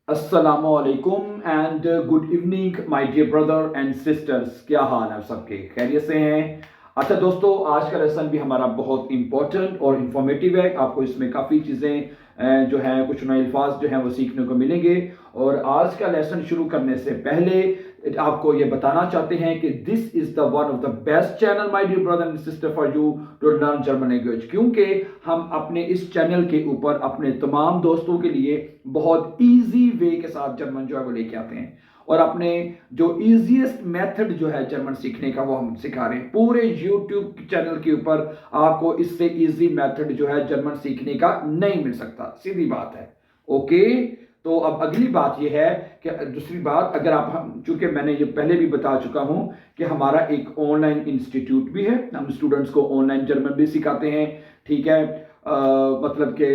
अस्सलामुअलैकुम and good evening my dear brother and sisters. क्या हाल है सबके? खैरियत से हैं? अच्छा दोस्तों, आज का लेसन भी हमारा बहुत इंपॉर्टेंट और इंफॉर्मेटिव है। आपको इसमें काफ़ी चीज़ें जो हैं, कुछ नए अल्फाज जो हैं वो सीखने को मिलेंगे। और आज का लेसन शुरू करने से पहले आपको ये बताना चाहते हैं कि this is the one of the best channel my dear brother and sister for you to learn German language, क्योंकि हम अपने इस चैनल के ऊपर अपने तमाम दोस्तों के लिए बहुत इजी वे के साथ जर्मन जो है वो लेके आते हैं। और अपने जो इजीएस्ट मेथड जो है जर्मन सीखने का वो हम सिखा रहे हैं। पूरे यूट्यूब चैनल के ऊपर आपको इससे इजी मेथड जो है जर्मन सीखने का नहीं मिल सकता, सीधी बात है। ओके, तो अब अगली बात यह है कि दूसरी बात, अगर आप हम चूंकि मैंने ये पहले भी बता चुका हूं कि हमारा एक ऑनलाइन इंस्टीट्यूट भी है। हम स्टूडेंट्स को ऑनलाइन जर्मन भी सिखाते हैं, ठीक है। मतलब कि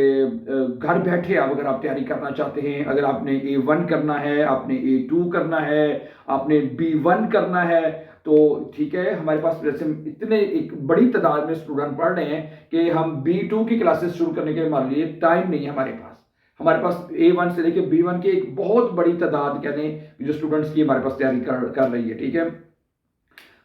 घर बैठे आप अगर आप तैयारी करना चाहते हैं, अगर आपने A1 करना है, आपने A2 करना है, आपने B1 करना है, तो ठीक है। हमारे पास वैसे इतने एक बड़ी तादाद में स्टूडेंट पढ़ रहे हैं कि हम B2 की क्लासेस शुरू करने के हमारे लिए टाइम नहीं है। हमारे पास A1 से लेकर B1 की एक बहुत बड़ी तादाद कहते हैं जो स्टूडेंट्स की हमारे पास तैयारी कर रही है, ठीक है।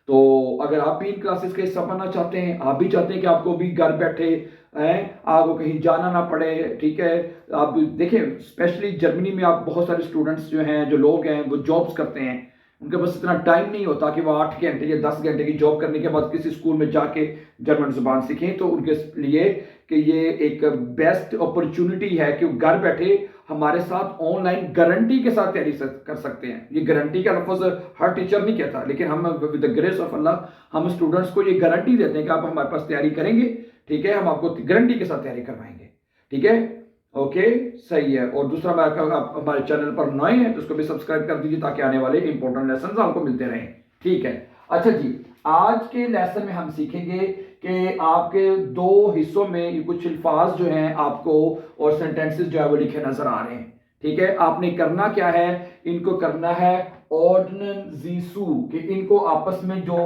तो अगर आप भी इन क्लासेस का हिस्सा बनना चाहते हैं, आप भी चाहते हैं कि आपको भी घर बैठे हैं, आपको कहीं जाना ना पड़े, ठीक है। आप देखें, स्पेशली जर्मनी में आप बहुत सारे स्टूडेंट्स जो हैं, जो लोग हैं, वो जॉब्स करते हैं। उनके पास इतना टाइम नहीं होता कि वो 8 घंटे या 10 घंटे की जॉब करने के बाद किसी स्कूल में जाके जर्मन जुबान सीखें। तो उनके लिए कि ये एक बेस्ट अपॉर्चुनिटी है कि वो घर बैठे हमारे साथ ऑनलाइन गारंटी के साथ तैयारी कर सकते हैं। ये गारंटी का लफ्ज हर टीचर नहीं कहता, लेकिन हम विद द ग्रेस ऑफ अल्लाह हम स्टूडेंट्स को ये गारंटी देते हैं कि आप हमारे पास तैयारी करेंगे, ठीक है, हम आपको गारंटी के साथ तैयारी करवाएंगे, ठीक है। ओके, सही है। और दूसरा, मैं आप हमारे चैनल पर नए हैं तो उसको भी सब्सक्राइब कर दीजिए ताकि आने वाले इंपॉर्टेंट लेसन आपको मिलते रहें, ठीक है। अच्छा जी, आज के लेसन में हम सीखेंगे कि आपके दो हिस्सों में ये कुछ अल्फाज जो हैं आपको और सेंटेंसेस जो है वो लिखे नजर आ रहे हैं, ठीक है। आपने करना क्या है, इनको करना है ऑर्डनन जीसू, कि इनको आपस में जो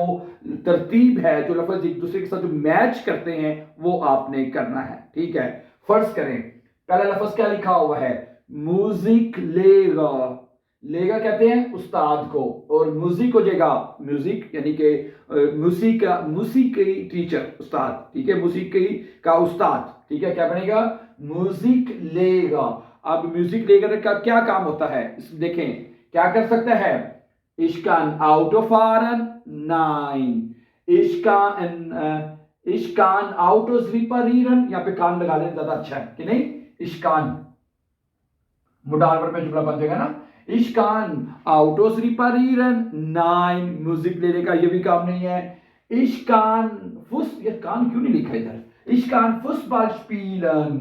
तरतीब है, जो लफ्ज एक दूसरे के साथ जो मैच करते हैं वो आपने करना है, ठीक है। फर्ज करें, पहला लफ्ज क्या लिखा हुआ है, म्यूजिक लेगा। लेगा कहते हैं उस्ताद को, और म्यूजिक हो जाएगा म्यूजिक यानी कि म्यूजिक टीचर उस्ताद, ठीक है, म्यूजिक का उस्ताद, ठीक है। क्या बनेगा, म्यूजिक लेगा। अब म्यूजिक लेगा का क्या काम होता है, देखें क्या कर सकता है। इश्कान आउटो फारन नाइन, इश्कान आउटो रिपरिरन, यहाँ पे कान लगा लें ज्यादा अच्छा है कि नहीं। इश्कान मुडावर में जुमला बन जाएगा ना। इश्कान आउटोस रिपरिरन नाइन, म्यूजिक लेने का ये भी काम नहीं है। इश्कान फुस, ये कान क्यों नहीं लिखा इधर, इश्कान फुटबॉल स्पीलन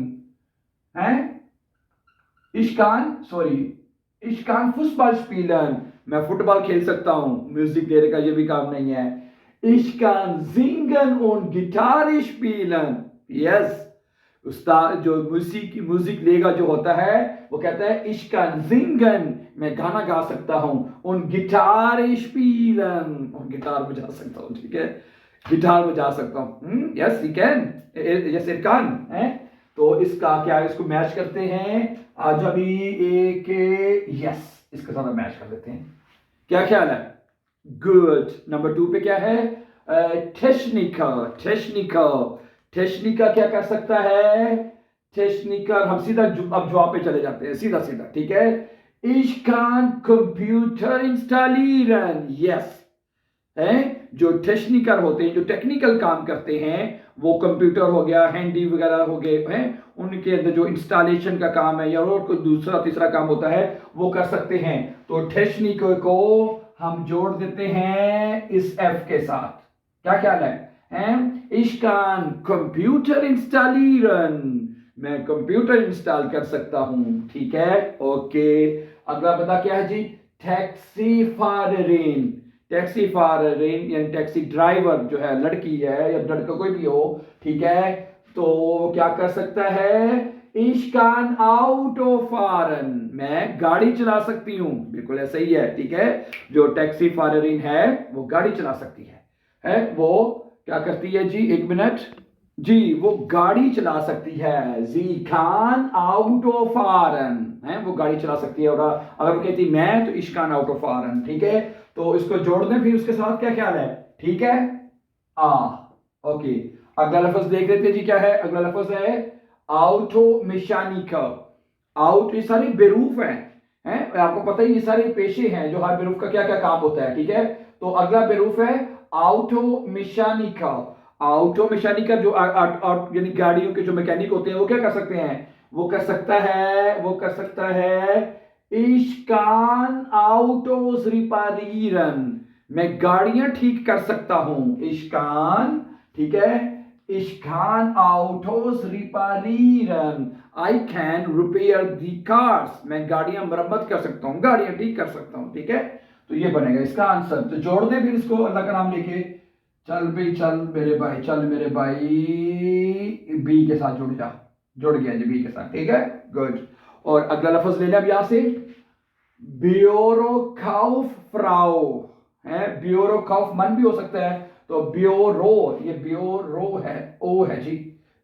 है, इश्कान सॉरी, इश्कान फुटबॉल स्पीलन, मैं फुटबॉल खेल सकता हूं। म्यूजिक लेने का ये भी काम नहीं है। इश्कान जिंगन और गिटार स्पीलन, यस, उस्ताद जो म्यूजिक लेगा जो होता है वो कहता है इश्कान जिंगन, मैं गाना गा सकता हूं, उन गिटार स्पीलन, और गिटार बजा सकता हूं, ठीक है, गिटार बजा सकता हूं। Yes you can, yes it can है। तो इसका क्या, इसको मैच करते हैं आज अभी एक, यस, इसके साथ मैच कर देते हैं। क्या ख्याल है, गुड। नंबर 2 पे क्या है, टेक्निकल। टेक्निका क्या कर सकता है, टेक्निकल, हम सीधा अब जवाब पे चले जाते हैं, सीधा सीधा, ठीक है। Ich kann Computer installieren, yes है। जो टेक्निकल होते हैं, जो टेक्निकल काम करते हैं, वो कंप्यूटर हो गया, हैंडी वगैरह हो गए हैं, उनके अंदर जो इंस्टॉलेशन का काम है या और कोई दूसरा तीसरा काम होता है वो कर सकते हैं। तो टेक्निकल को हम जोड़ देते हैं इस एफ के साथ। क्या ख्याल है, Ich kann Computer installieren, मैं कंप्यूटर इंस्टॉल कर सकता हूं, ठीक है। ओके, अगला बता क्या है जी, टैक्सी फारेन। टैक्सी फारेन यानी टैक्सी ड्राइवर जो है, लड़की है या लड़का कोई भी हो, ठीक है, तो क्या कर सकता है, इश्कान आउटो फारन, मैं गाड़ी चला सकती हूं, बिल्कुल ऐसा ही है, ठीक है। जो टैक्सी फारेन है वो गाड़ी चला सकती है वो क्या करती है जी, एक मिनट जी, वो गाड़ी चला सकती है। जी खान आउटो फारन, है, वो गाड़ी चला सकती है। और अगर वो कहती मैं, तो इश कान आउट ऑफ फारन, ठीक है। तो इसको जोड़ दें फिर उसके साथ, क्या ख्याल है, ठीक है। आ ओके, अगला लफ्ज देख लेते हैं जी, क्या है अगला लफ्ज है आउटो मिशानिका। आउट, ये सारे बेरूफ हैं, आपको पता ही ये सारे पेशे हैं जो हर बेरूफ का क्या क्या काम होता है, ठीक है। तो अगला बेरूफ है आउटो मिशानिका। ऑटो मैकेनिक जो यानी गाड़ियों के जो मैकेनिक होते हैं वो क्या कर सकते हैं, वो कर सकता है इश्कान ऑटोस रिपारीरन, मैं गाड़ियां ठीक कर सकता हूं, इश्कान, ठीक है, इश्कान ऑटोस रिपारीरन, I can repair the cars, मैं गाड़ियां मरम्मत कर सकता हूं, गाड़ियां ठीक कर सकता हूं, ठीक है। तो ये बनेगा इसका आंसर। तो जोड़ दे फिर इसको अल्लाह का नाम लेके, चल भाई चल मेरे भाई, चल मेरे भाई, बी के साथ जुड़ गया जी बी के साथ, ठीक है, गुड। और अगला लफ्ज ले लिया अब यहां से, ब्यूरोकाउफ फ्राउ है, ब्यूरोकाउफ मन भी हो सकता है, तो ब्यूरो, ये ब्यूरो है, ओ है जी,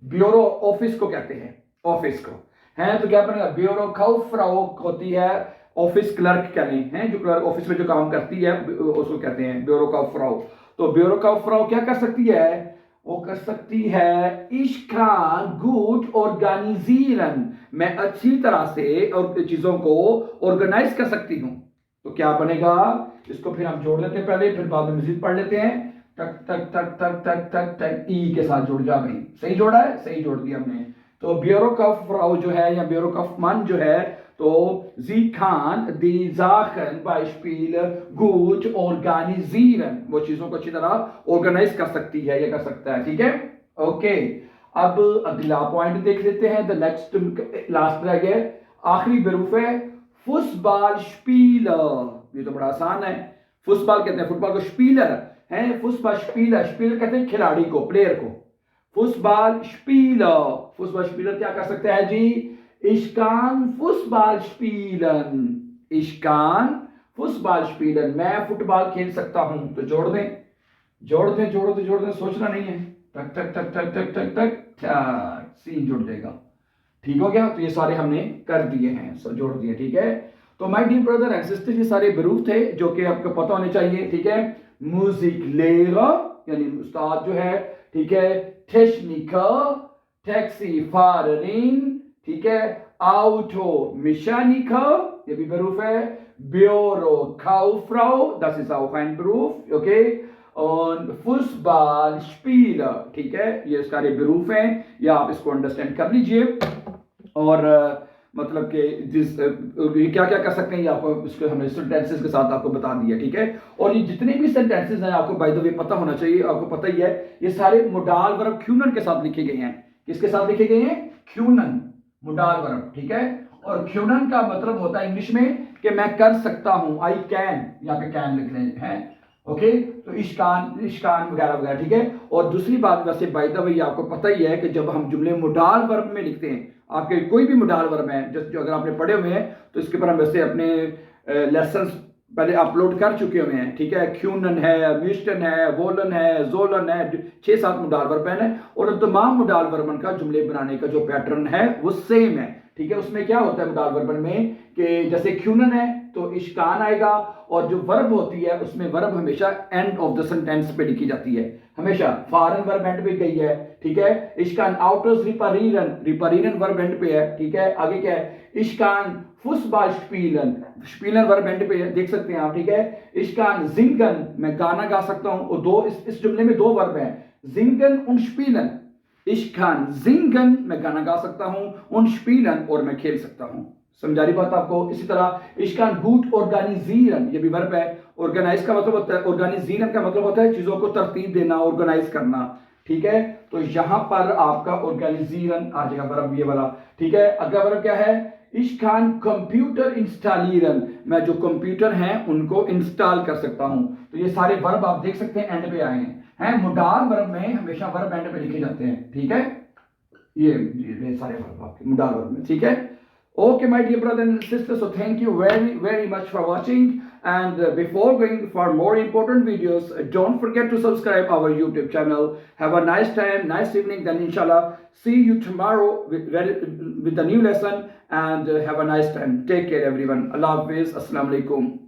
ब्यूरो ऑफिस को कहते हैं, ऑफिस को है, तो क्या बनेगा, ब्यूरोकाउफ फ्राउ होती है ऑफिस क्लर्क कह लें, हैं जो क्लर्क ऑफिस में जो काम करती है उसको कहते हैं ब्यूरोकाउफ फ्राउ। तो ब्यूरोकाउफ फ्राउ क्या कर सकती है, वो कर सकती है इश्कान गुड ऑर्गेनाइजीरन, मैं अच्छी तरह से और चीजों को ऑर्गेनाइज कर सकती हूं। तो क्या बनेगा, इसको फिर हम जोड़ लेते हैं पहले, फिर बाद में मजीद पढ़ लेते हैं। टक टक टक टक टक टक टक, ई के साथ जुड़ जा भाई, सही जोड़ा है, सही जोड़ दिया हमने। तो ब्यूरोकाउफ फ्राउ जो है या ब्यूरोकाउफ मन जो है, तो sie kann die Sachen Beispiele gut organisieren, वो चीजों को अच्छी तरह ऑर्गेनाइज कर सकती है या कर सकता है, ठीक है, ओके। अब अगला पॉइंट देख लेते हैं, द नेक्स्ट लास्ट रह गया, आखिरी बेरूफ है फुटबॉल स्पीलर, ये तो बड़ा आसान है, फुटबॉल कहते हैं फुटबॉल को, स्पीलर है, फुटबॉल स्पीलर, स्पीलर कहते हैं खिलाड़ी को, प्लेयर को, फुटबॉल स्पीलर क्या कर सकता है जी, इश्कान फुटबॉल स्पीलन, इश्कान फुटबॉल स्पीलन, मैं फुटबॉल खेल सकता हूं। तो जोड़ दें, सोचना नहीं है, टक टक टक टक टक टक टक, सीन जुड़ जाएगा, ठीक हो गया। तो ये सारे हमने कर दिए हैं, सब जोड़ दिए, ठीक है। तो my dear brother and sister, ये सारे बेरूफ थे जो कि आपको पता होने चाहिए, ठीक है। म्यूजिक लेयर यानी उस्ताद जो है, ठीक है, टेक्निकर, टैक्सी फाररिन, ठीक है, ऑटो मैकेनिकर, ये भी बेरूफ है, ब्यूरो काउफ्राउ, das ist auch ein Beruf, okay, और फुटबॉल स्पीलर, ठीक है, ये सारे बेरूफ हैं, या आप इसको अंडरस्टैंड कर लीजिए। और मतलब कि जिस क्या क्या कर सकते हैं ये आपको इसके हमने सेंटेंसेस के साथ आपको बता दिया, ठीक है। और ये जितने भी सेंटेंसेस हैं आपको बाय द वे पता होना चाहिए, आपको पता ही है, ये सारे मोडाल वर्ब क्यूनन के साथ लिखे गए हैं। किसके साथ लिखे गए हैं, क्यूनन, मोडाल वर्ब, ठीक है। और क्यूनन का मतलब होता है इंग्लिश में कि मैं कर सकता हूं, आई कैन, यहाँ पे कैन लिख रहे हैं, ओके। तो इश्कान वगैरह वगैरह, ठीक है। और दूसरी बात वैसे बाय द वे आपको पता ही है कि जब हम जुमले मोडाल वर्ब में लिखते हैं, आपके कोई भी मोडाल वर्ब है जो अगर आपने पढ़े हुए हैं तो इसके ऊपर हम वैसे अपने लेसन पहले अपलोड कर चुके हुए हैं, ठीक है। क्यूनन है, मिस्टन है, वोलन है, जोलन है, 6-7 मोडाल वर्ब है, और उन तमाम मोडाल वर्बन का जुमले बनाने का जो पैटर्न है वो सेम है, ठीक है। उसमें क्या होता है मोडाल वर्बन में कि जैसे क्यूनन है तो इश्कान आएगा, और जो वर्ब होती है उसमें वर्ब हमेशा एंड ऑफ द सेंटेंस पे लिखी जाती है, हमेशा फॉरन वर्ब एंड पे गई है, ठीक है। इश्कान आउटर्स रिपारीरन वर्ब एंड पे है, ठीक है। आगे क्या है, इश्कान फुटबॉल स्पीलन वर्ब एंड पे है, देख सकते हैं आप, ठीक है। इश्कान जिंगन, मैं गाना गा सकता हूं, और दो इस जुमले में दो वर्ब हैं, जिंगन und स्पीलन, इश्कान जिंगन मैं गाना गा सकता हूं, und स्पीलन और मैं खेल सकता हूं, समझा रही बात आपको। इसी तरह इश्कान गुड ऑर्गेनाइजीरन, ये भी वर्ब है, ऑर्गेनाइज का मतलब होता है, ऑर्गेनाइजीरन का मतलब होता है चीजों को तरतीब देना, ऑर्गेनाइज करना, ठीक है। तो यहां पर आपका ऑर्गेनाइजीरन आ जाएगा वर्ब ये वाला, ठीक है। अगला वर्ब क्या है, इश्कान कंप्यूटर इंस्टॉलिरन, मैं जो कंप्यूटर हैं उनको इंस्टॉल कर सकता हूं। तो ये सारे वर्ब आप देख सकते हैं एंड पे आए हैं, मोडाल वर्ब में हमेशा वर्ब एंड पे लिखे जाते हैं, ठीक है। ये सारे वर्ब आपके मोडाल वर्ब में, ठीक है, Okay, my dear brother and sister, so thank you very much for watching. And before going for more important videos, don't forget to subscribe our YouTube channel. Have a nice time, nice evening. Then inshallah, see you tomorrow with the new lesson. And have a nice time. Take care, everyone. Allah Hafiz. Assalamu alaikum.